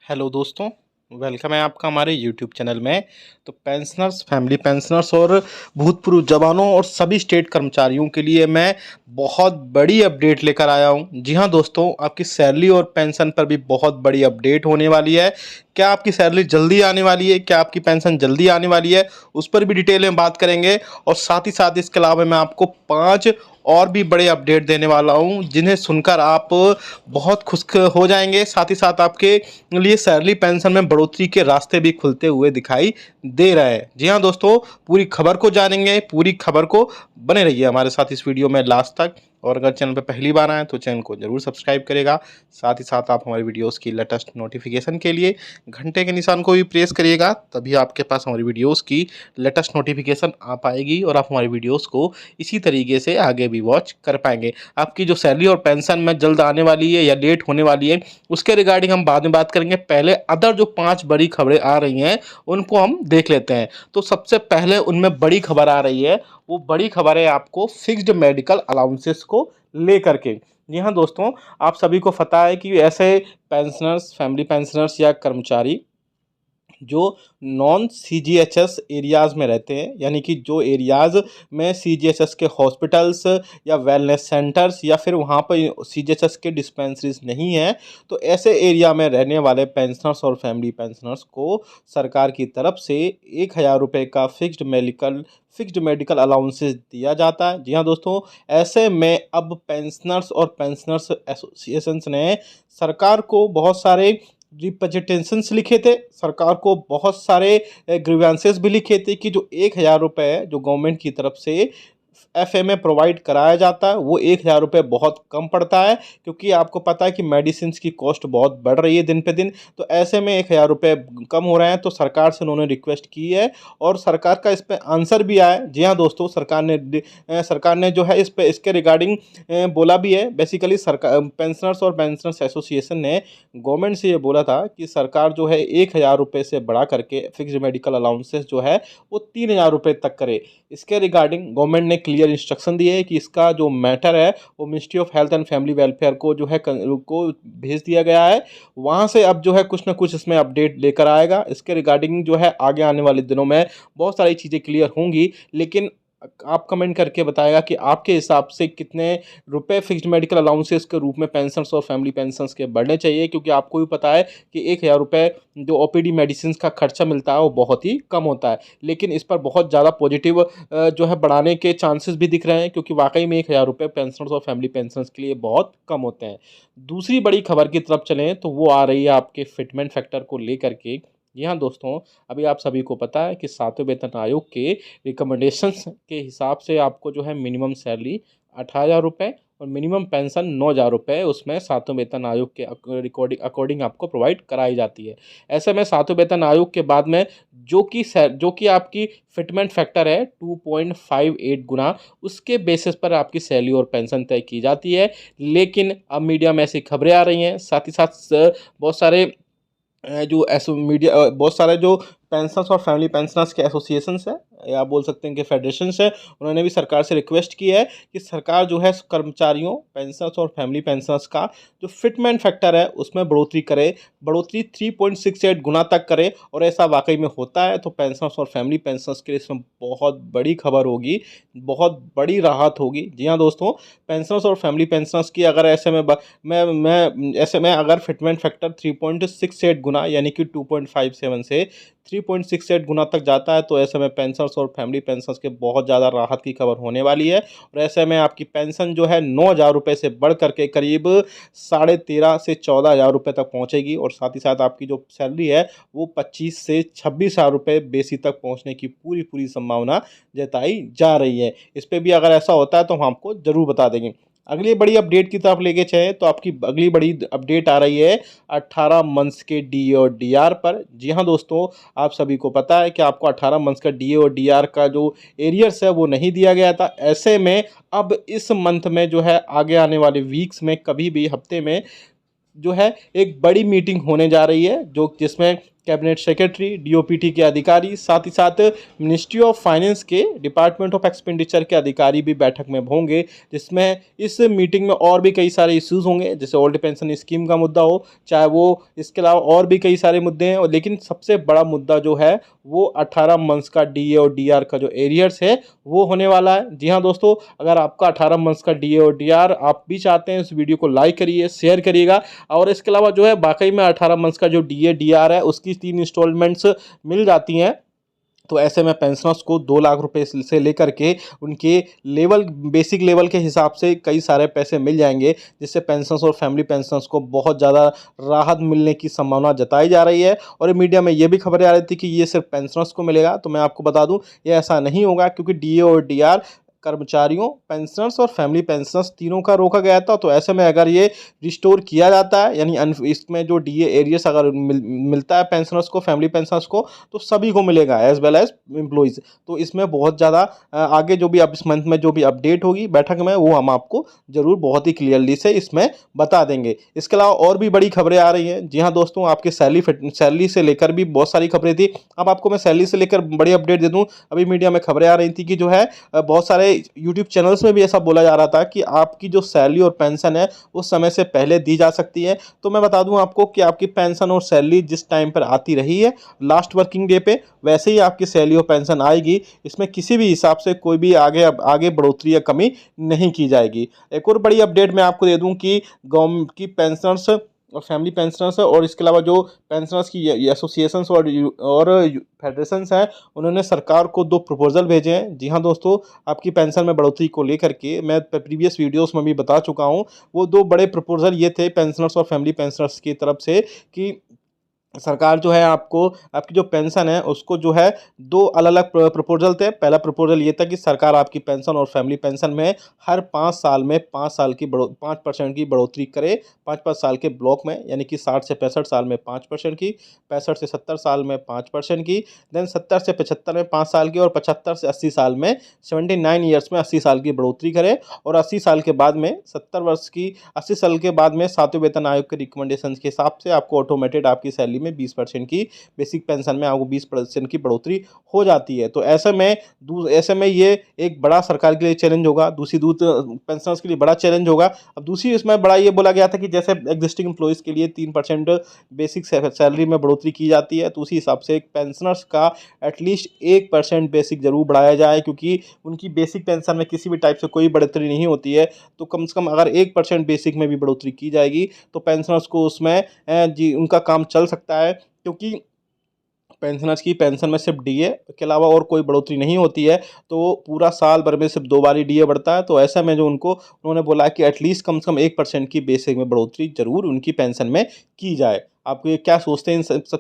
Hello दोस्तों, welcome है आपका हमारे यूट्यूब चैनल में। तो पेंशनर्स, फैमिली पेंशनर्स और भूतपूर्व जवानों और सभी स्टेट कर्मचारियों के लिए मैं बहुत बड़ी अपडेट लेकर आया हूं। जी हां दोस्तों, आपकी सैलरी और पेंशन पर भी बहुत बड़ी अपडेट होने वाली है। क्या आपकी सैलरी जल्दी आने वाली है, क्या आपकी पेंशन जल्दी आने वाली है, उस पर भी डिटेल में बात करेंगे। और साथ ही साथ इसके अलावा मैं आपको 5 और भी बड़े अपडेट देने वाला हूं, जिन्हें सुनकर आप बहुत खुश हो जाएंगे। साथ ही साथ आपके लिए सैलरी पेंशन में बढ़ोतरी के रास्ते भी खुलते हुए दिखाई दे रहे हैं। जी हाँ दोस्तों, पूरी खबर को जानेंगे, पूरी खबर को बने रहिए हमारे साथ इस वीडियो में लास्ट तक। और अगर चैनल पर पहली बार आए तो चैनल को जरूर सब्सक्राइब करेगा। साथ ही साथ आप हमारी वीडियोस की लेटेस्ट नोटिफिकेशन के लिए घंटे के निशान को भी प्रेस करिएगा, तभी आपके पास हमारी वीडियोस की लेटेस्ट नोटिफिकेशन आ पाएगी और आप हमारी वीडियोस को इसी तरीके से आगे भी वॉच कर पाएंगे। आपकी जो सैलरी और पेंशन में जल्द आने वाली है या लेट होने वाली है, उसके रिगार्डिंग हम बाद में बात करेंगे। पहले अदर जो 5 बड़ी खबरें आ रही हैं उनको हम देख लेते हैं। तो सबसे पहले उनमें बड़ी खबर आ रही है, वो बड़ी खबर है आपको फिक्स्ड मेडिकल अलाउंसेस को लेकर के। जी हाँ दोस्तों, आप सभी को पता है कि ऐसे पेंशनर्स, फैमिली पेंशनर्स या कर्मचारी जो नॉन सीजीएचएस एरियाज़ में रहते हैं, यानी कि जो एरियाज़ में सीजीएचएस के हॉस्पिटल्स या वेलनेस सेंटर्स या फिर वहाँ पर सीजीएचएस के डिस्पेंसरीज नहीं हैं, तो ऐसे एरिया में रहने वाले पेंशनर्स और फैमिली पेंशनर्स को सरकार की तरफ से 1,000 रुपये का फिक्स्ड मेडिकल अलाउंसेस दिया जाता है। जी हाँ दोस्तों, ऐसे में अब पेंशनर्स और पेंशनर्स एसोसिएशंस ने सरकार को बहुत सारे रिप्रेजेंटेशंस लिखे थे, सरकार को बहुत सारे ग्रीवेंसेस भी लिखे थे कि जो 1,000 रुपये जो गवर्नमेंट की तरफ से एफए में प्रोवाइड कराया जाता है, वो 1,000 रुपये बहुत कम पड़ता है। क्योंकि आपको पता है कि मेडिसिन की कॉस्ट बहुत बढ़ रही है दिन पे दिन, तो ऐसे में 1,000 रुपये कम हो रहे हैं। तो सरकार से उन्होंने रिक्वेस्ट की है और सरकार का इस पर आंसर भी आया है। जी हाँ दोस्तों, सरकार ने जो है इस पे इसके रिगार्डिंग बोला भी है। बेसिकली सरकार, पेंशनर्स और पेंशनर्स एसोसिएशन ने गवर्नमेंट से ये बोला था कि सरकार जो है 1,000 रुपये से बढ़ा करके फिक्स्ड मेडिकल अलाउंसेस जो है वो 3,000 रुपये तक करे। इसके रिगार्डिंग गवर्नमेंट ने क्लियर इंस्ट्रक्शन दिए है कि इसका जो मैटर है वो ministry of health and family welfare को जो है को भेज दिया गया है। वहाँ से अब जो है कुछ ना कुछ इसमें अपडेट लेकर आएगा। इसके रिगार्डिंग जो है आगे आने वाले दिनों में बहुत सारी चीज़ें क्लियर होंगी। लेकिन आप कमेंट करके बताएगा कि आपके हिसाब से कितने रुपए फिक्स्ड मेडिकल अलाउंसेस के रूप में पेंशनर्स और फैमिली पेंशनर्स के बढ़ने चाहिए। क्योंकि आपको भी पता है कि 1,000 रुपये जो ओपीडी मेडिसिन का खर्चा मिलता है वो बहुत ही कम होता है। लेकिन इस पर बहुत ज़्यादा पॉजिटिव जो है बढ़ाने के चांसेस भी दिख रहे हैं, क्योंकि वाकई में 1,000 रुपये पेंशनर्स और फैमिली पेंशनर्स के लिए बहुत कम होते हैं। दूसरी बड़ी खबर की तरफ चलें तो वो आ रही है आपके फिटमेंट फैक्टर को लेकर के। जी हाँ दोस्तों, अभी आप सभी को पता है कि 7वें वेतन आयोग के रिकमेंडेशंस के हिसाब से आपको जो है मिनिमम सैलरी 18,000 रुपये और मिनिमम पेंशन 9,000 रुपये उसमें 7वें वेतन आयोग के अकॉर्डिंग आपको प्रोवाइड कराई जाती है। ऐसे में 7वें वेतन आयोग के बाद में जो कि आपकी फिटमेंट फैक्टर है 2.58 गुना, उसके बेसिस पर आपकी सैलरी और पेंशन तय की जाती है। लेकिन अब मीडिया में ऐसी खबरें आ रही हैं, साथ ही साथ बहुत सारे जो ऐसो मीडिया बहुत सारे जो पेंशनर्स और फैमिली पेंशनर्स के एसोसिएशंस हैं, या बोल सकते हैं कि फेडरेशंस है, उन्होंने भी सरकार से रिक्वेस्ट की है कि सरकार जो है कर्मचारियों, पेंशनर्स और फैमिली पेंशनर्स का जो फिटमेंट फैक्टर है उसमें बढ़ोतरी करे, बढ़ोतरी 3.68 गुना तक करे। और ऐसा वाकई में होता है तो पेंशनर्स और फैमिली पेंशनर्स के लिए इसमें बहुत बड़ी खबर होगी, बहुत बड़ी राहत होगी। जी हाँ दोस्तों, पेंशनर्स और फैमिली पेंशनर्स की अगर ऐसे में मैं ऐसे में अगर फिटमेंट फैक्टर 3.68 गुना यानी कि 2.57 से 3.68 गुना तक जाता है, तो ऐसे में पेंशनर्स और फैमिली पेंशनर्स के बहुत ज़्यादा राहत की खबर होने वाली है। और ऐसे में आपकी पेंशन जो है 9,000 रुपये से बढ़ करके करीब 13,500 से 14,000 रुपये तक पहुंचेगी। और साथ ही साथ आपकी जो सैलरी है वो 25 से 26,000 रुपये बेसी तक पहुंचने की पूरी पूरी संभावना जताई जा रही है। इस पर भी अगर ऐसा होता है तो हम आपको ज़रूर बता देंगे। अगली बड़ी अपडेट की तरफ लेके चले तो आपकी अगली बड़ी अपडेट आ रही है 18 मंथ्स के डीए और डीआर पर। जी हाँ दोस्तों, आप सभी को पता है कि आपको 18 मंथ्स का डीए और डीआर का जो एरियर्स है वो नहीं दिया गया था। ऐसे में अब इस मंथ में जो है आगे आने वाले वीक्स में कभी भी हफ्ते में जो है एक बड़ी मीटिंग होने जा रही है, जो जिसमें कैबिनेट सेक्रेटरी, डीओपीटी के अधिकारी, साथ ही साथ मिनिस्ट्री ऑफ फाइनेंस के डिपार्टमेंट ऑफ एक्सपेंडिचर के अधिकारी भी बैठक में होंगे, जिसमें इस मीटिंग में और भी कई सारे इश्यूज होंगे, जैसे ओल्ड पेंशन स्कीम का मुद्दा हो, चाहे वो इसके अलावा और भी कई सारे मुद्दे हैं। और लेकिन सबसे बड़ा मुद्दा जो है वो 18 मंथ्स का डीए और डीआर का जो एरियर्स है वो होने वाला है। जी हाँ दोस्तों, अगर आपका 18 मंथ्स का डीए और डीआर आप भी चाहते हैं, इस वीडियो को लाइक करिए, शेयर करिएगा। और इसके अलावा जो है बाकी में 18 मंथ्स का जो डीए डीआर है उसकी 3 इंस्टॉलमेंट्स मिल जाती हैं। तो ऐसे में पेंशनर्स को 2 लाख रुपए से लेकर के उनके लेवल, बेसिक लेवल के हिसाब से कई सारे पैसे मिल जाएंगे, जिससे पेंशनर्स और फैमिली पेंशनर्स को बहुत ज़्यादा राहत मिलने की संभावना जताई जा रही है। और मीडिया में ये भी खबरें आ रही थी कि ये सिर्फ पेंशनर्स को मिलेगा, तो मैं आपको बता दूं ये ऐसा नहीं होगा, क्योंकि डीए और डीआर कर्मचारियों, पेंशनर्स और फैमिली पेंशनर्स तीनों का रोका गया था। तो ऐसे में अगर ये रिस्टोर किया जाता है, यानी इसमें जो डीए एरियर्स अगर मिलता है पेंशनर्स को, फैमिली पेंशनर्स को, तो सभी को मिलेगा एज वेल एज एम्प्लॉइज़। तो इसमें बहुत ज़्यादा आगे जो भी अब इस मंथ में जो भी अपडेट होगी बैठक में, वो हम आपको ज़रूर बहुत ही क्लियरली से इसमें बता देंगे। इसके अलावा और भी बड़ी खबरें आ रही हैं। जी हाँ दोस्तों, आपके सैलरी से लेकर भी बहुत सारी खबरें थी। अब आपको मैं सैलरी से लेकर बड़ी अपडेट दे दूँ। अभी मीडिया में खबरें आ रही थी कि जो है बहुत सारे यूट्यूब चैनल्स में भी ऐसा बोला जा रहा था कि आपकी जो सैलरी और पेंशन है वो समय से पहले दी जा सकती है। तो मैं बता दूं आपको कि आपकी पेंशन और सैलरी जिस टाइम पर आती रही है लास्ट वर्किंग डे पे, वैसे ही आपकी सैलरी और पेंशन आएगी। इसमें किसी भी हिसाब से कोई भी आगे बढ़ोतरी या कमी नहीं की जाएगी। एक और बड़ी अपडेट मैं आपको दे दूं कि गवर्नमेंट की पेंशनर्स और फैमिली पेंशनर्स और इसके अलावा जो पेंशनर्स की एसोसिएशंस और फेडरेशंस हैं, उन्होंने सरकार को 2 प्रपोजल भेजे हैं। जी हाँ दोस्तों, आपकी पेंशन में बढ़ोतरी को लेकर के मैं प्रीवियस वीडियोस में भी बता चुका हूँ। वो 2 बड़े प्रपोजल ये थे पेंशनर्स और फैमिली पेंशनर्स की तरफ से कि सरकार जो है आपको, आपकी जो पेंशन है उसको जो है 2 अलग-अलग प्रपोजल थे। पहला प्रपोजल ये था कि सरकार आपकी पेंशन और फैमिली पेंशन में हर 5 साल में 5 साल की 5% की बढ़ोतरी करे। 5-5 साल के ब्लॉक में, यानी कि 60 से 65 साल में 5% की, 65 से 70 साल में 5% की, देन 70 से 75 में 5 साल की, और 75 से 80 साल में 79 ईयर्स में 80 साल की बढ़ोतरी करे। और 80 साल के बाद में 70 वर्ष की 80 साल के बाद में 7वें वेतन आयोग के रिकमेंडेशन के हिसाब से आपको ऑटोमेटेड आपकी सैलरी में 20% की, बेसिक पेंशन में आपको 20% की बढ़ोतरी हो जाती है। तो ऐसे में ये एक बड़ा सरकार के लिए चैलेंज होगा, दूसरी दूत पेंशनर्स के लिए बड़ा चैलेंज होगा। अब दूसरी इसमें बड़ा ये बोला गया था कि जैसे एग्जिस्टिंग एम्प्लॉइज़ के लिए 3% बेसिक सैलरी में बढ़ोतरी की जाती है, तो उसी हिसाब से पेंशनर्स का एटलीस्ट 1% बेसिक जरूर बढ़ाया जाए, क्योंकि उनकी बेसिक पेंशन में किसी भी टाइप से कोई बढ़ोतरी नहीं होती है। तो कम से कम अगर 1% बेसिक में भी बढ़ोतरी की जाएगी तो पेंशनर्स को उसमें जी उनका काम चल सकता है, क्योंकि पेंशनर्स की पेंशन में सिर्फ डीए के अलावा और कोई बढ़ोतरी नहीं होती है। तो पूरा साल भर में सिर्फ 2 बार ही डीए बढ़ता है। तो ऐसा में जो उन्होंने बोला कि एटलीस्ट कम से कम 1% की बेसिक में बढ़ोतरी जरूर उनकी पेंशन में की जाए। आप ये क्या सोचते हैं इन सब